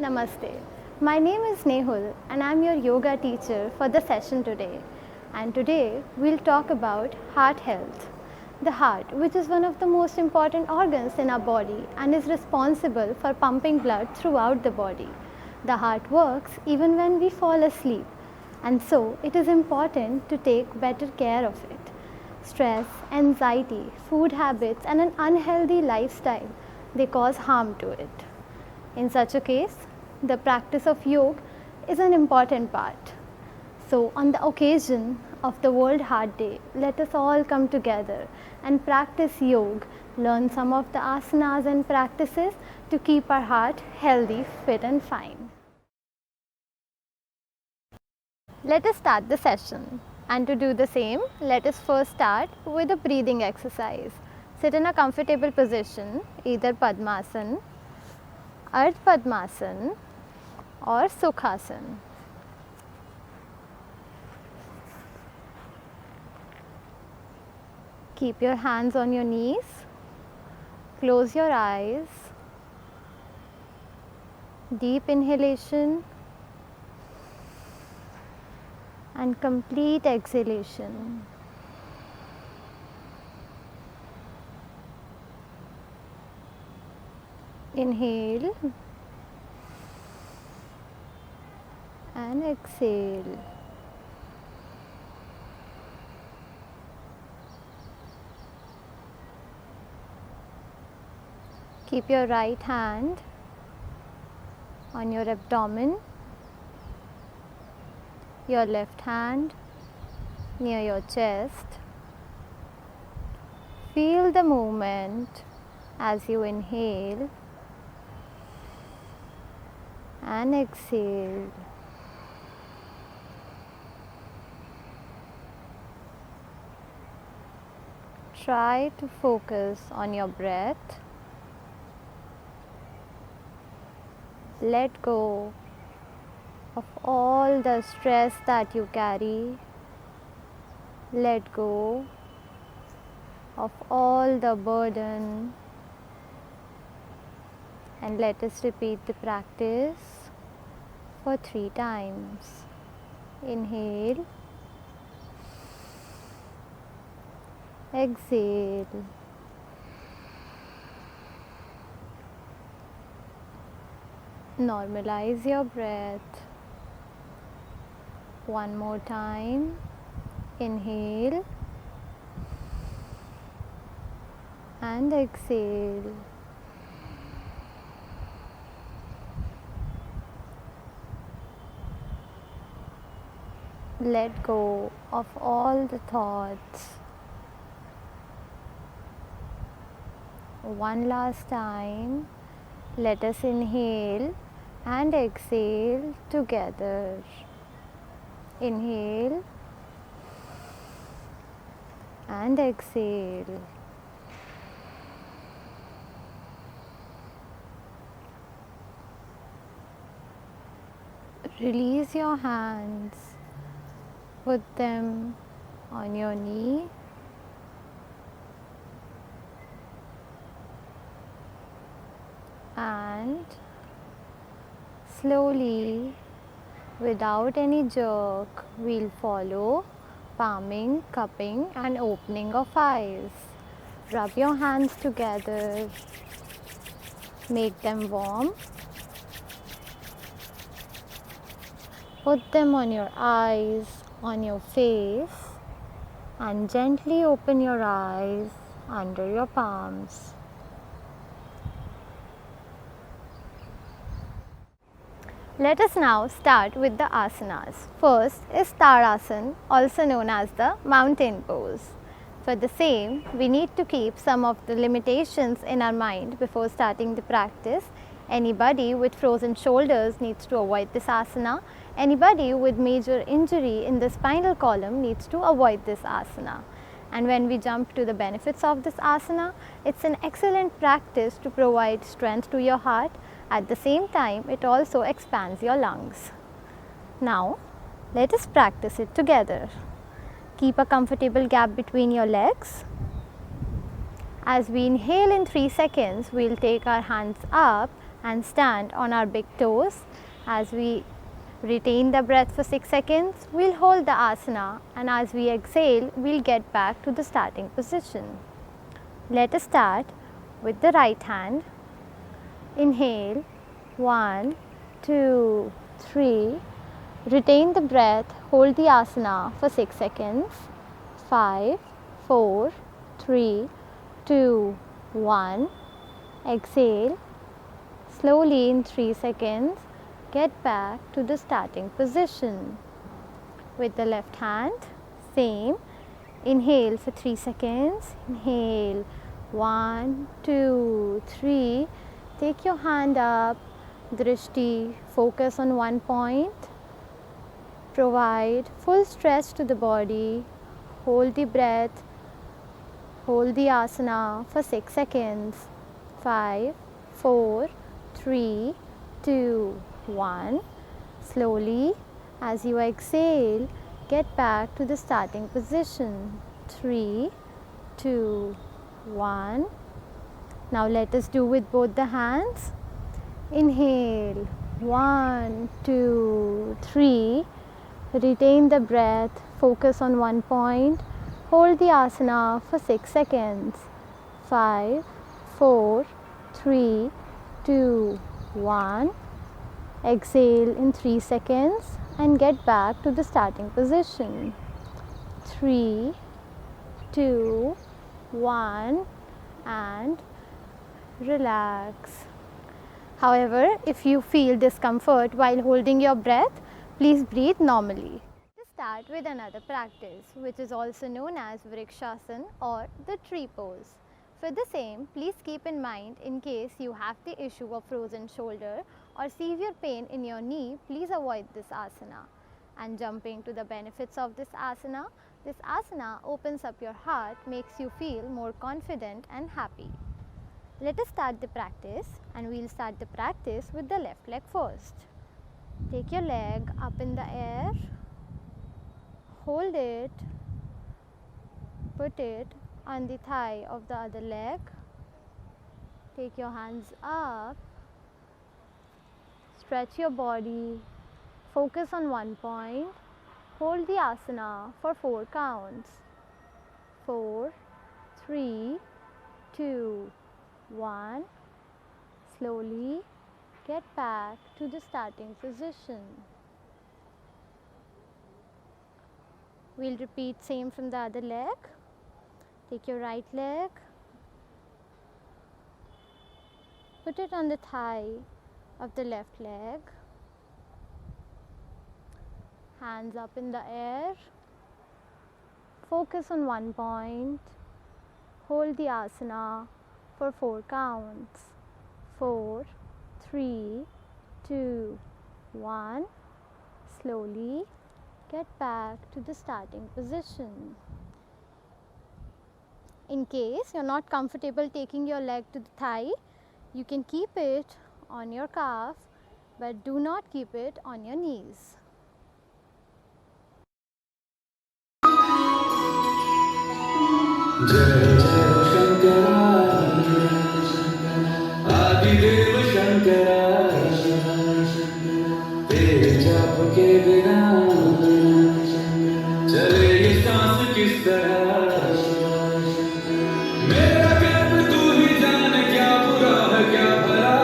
Namaste. My name is Nehul and I am your yoga teacher for the session today. And today we'll talk about heart health. The heart, which is one of the most important organs in our body and is responsible for pumping blood throughout the body. The heart works even when we fall asleep, and so it is important to take better care of it. Stress, anxiety, food habits and an unhealthy lifestyle, they cause harm to it. In such a case, the practice of yoga is an important part. So, on the occasion of the World Heart Day, let us all come together and practice yoga, learn some of the asanas and practices to keep our heart healthy, fit and fine. Let us start the session. And to do the same, let us first start with a breathing exercise. Sit in a comfortable position, either Padmasana, Ardha Padmasana or Sukhasana. Keep your hands on your knees, close your eyes, deep inhalation and complete exhalation. Inhale and exhale. Keep your right hand on your abdomen, your left hand near your chest. Feel the movement as you inhale and exhale. Try to focus on your breath. Let go of all the stress that you carry. Let go of all the burden. And let us repeat the practice for 3 times. Inhale, exhale. Normalize your breath. One more time. Inhale and exhale. Let go of all the thoughts. One last time. Let us inhale and exhale together. Inhale and exhale. Release your hands. Put them on your knee. And slowly, without any jerk, we'll follow palming, cupping and opening of eyes. Rub your hands together. Make them warm. Put them on your eyes, on your face, and gently open your eyes under your palms. Let us now start with the asanas. First is Tadasana, also known as the mountain pose. For the same, we need to keep some of the limitations in our mind before starting the practice. Anybody with frozen shoulders needs to avoid this asana. Anybody with major injury in the spinal column needs to avoid this asana. And when we jump to the benefits of this asana, it's an excellent practice to provide strength to your heart. At the same time, it also expands your lungs. Now, let us practice it together. Keep a comfortable gap between your legs. As we inhale in 3 seconds, we'll take our hands up and stand on our big toes. As we retain the breath for 6 seconds, we'll hold the asana, and as we exhale, we'll get back to the starting position. Let us start with the right hand. Inhale, 1, 2, 3. Retain the breath, hold the asana for 6 seconds. 5, 4, 3, 2, 1. Exhale. Slowly in 3 seconds, get back to the starting position. With the left hand, same. Inhale for 3 seconds. Inhale, 1, 2, 3. Take your hand up. Drishti, focus on one point. Provide full stretch to the body. Hold the breath. Hold the asana for 6 seconds. 5, 4, 3, 2, 1. Slowly, as you exhale, get back to the starting position. 3, 2, 1. Now let us do with both the hands. Inhale, 1, 2, 3. Retain the breath, focus on one point. Hold the asana for 6 seconds. 5, 4, 3, 2, 1. Exhale in 3 seconds and get back to the starting position. 3, 2, 1, and relax. However, if you feel discomfort while holding your breath, please breathe normally. Let's start with another practice, which is also known as Vrikshasana or the tree pose. For the same, please keep in mind, in case you have the issue of frozen shoulder or severe pain in your knee, please avoid this asana. And jumping to the benefits of this asana opens up your heart, makes you feel more confident and happy. Let us start the practice, and we'll start the practice with the left leg first. Take your leg up in the air, hold it, put it on the thigh of the other leg, take your hands up, stretch your body, focus on one point, hold the asana for 4 counts. 4, 3, 2, 1. Slowly get back to the starting position. We'll repeat same from the other leg. Take your right leg, put it on the thigh of the left leg, hands up in the air, focus on one point, hold the asana for 4 counts. 4, 3, 2, 1. Slowly get back to the starting position. In case you're not comfortable taking your leg to the thigh, you can keep it on your calf, but do not keep it on your knees. Jai Jai Shankara, Adidev Shankara, तेरे जाप के बिना चले ये सांस किस तरह, मेरा गर्व तू ही जाने क्या बुरा है क्या भला,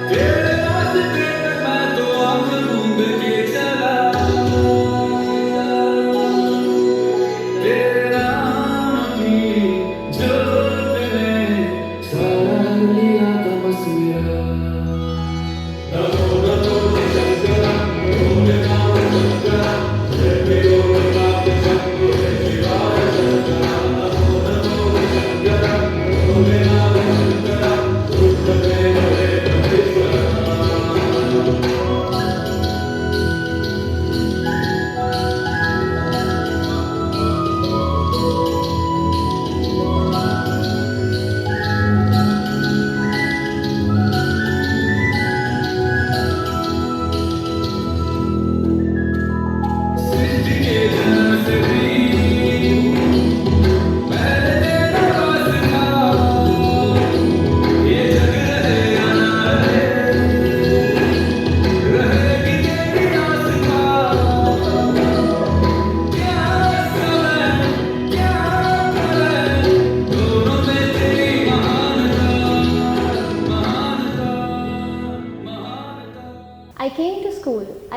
तेरे रास्ते पे मैं तो आँख मूंद के चला, तेरे नाम की जोत ने सारा लिया तपस्या।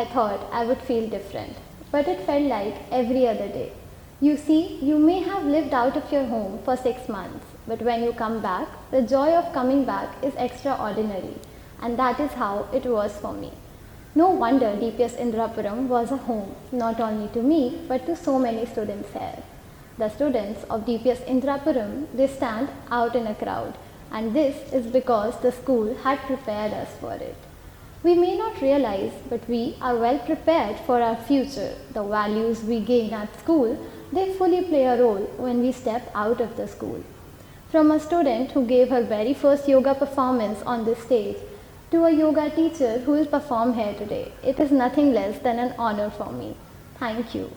I thought I would feel different, but it felt like every other day. You see, you may have lived out of your home for 6 months, but when you come back, the joy of coming back is extraordinary, and that is how it was for me. No wonder DPS Indrapuram was a home, not only to me, but to so many students here. The students of DPS Indrapuram, they stand out in a crowd, and this is because the school had prepared us for it. We may not realize, but we are well prepared for our future. The values we gain at school, they fully play a role when we step out of the school. From a student who gave her very first yoga performance on this stage to a yoga teacher who will perform here today, it is nothing less than an honor for me. Thank you.